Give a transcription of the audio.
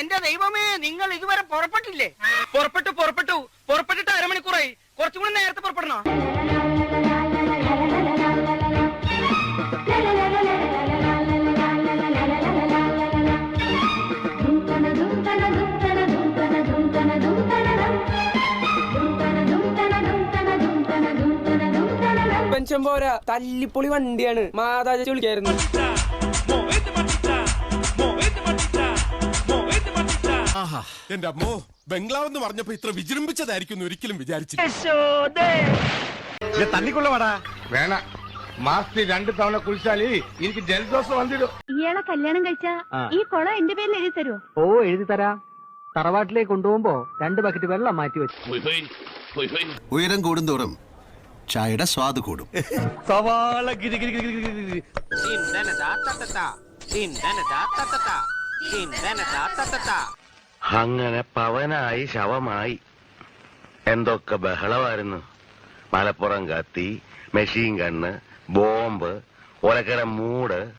എന്റെ ദൈവമേ, നിങ്ങൾ ഇതുവരെ പുറപ്പെട്ടില്ലേ? പുറപ്പെട്ടിട്ട് അരമണിക്കൂറായി. കുറച്ചും കൂടി നേരത്തെ പുറപ്പെടണോ? പെൻഷൻ പോരാ, തല്ലിപ്പൊളി വണ്ടിയാണ്. മാതാജി വിളിക്കായിരുന്നു. എന്റെ അമ്മോ, ബംഗ്ലാവ് എന്ന് പറഞ്ഞപ്പോ ഇത്ര വിജൃംഭിച്ചതായിരിക്കും ഒരിക്കലും വിചാരിച്ചില്ല. തന്നിക്കൊള്ളവാടാ വേണ. മാസത്തിൽ 2 തവണ കുളിച്ചാല് എനിക്ക് ജലദോഷം വന്നിടും. ഇയാളെ കല്യാണം കഴിച്ചാ ഈ കുളം എന്റെ പേരിൽ എഴുതി തരുമോ? ഓ, എഴുതി തരാം. തറവാട്ടിലേക്ക് കൊണ്ടുപോകുമ്പോ 2 ബക്കറ്റ് വെള്ളം മാറ്റി വെച്ചു. ഉയരം കൂടുന്തോറും ചായയുടെ സ്വാദ് കൂടും. സവാള അങ്ങനെ പവനായി ശവമായി. എന്തൊക്കെ ബഹളമായിരുന്നു. മലപ്പുറം കത്തി, മെഷീൻ ഗണ്ണ്, ബോംബ്, ഒലക്കര മൂട്.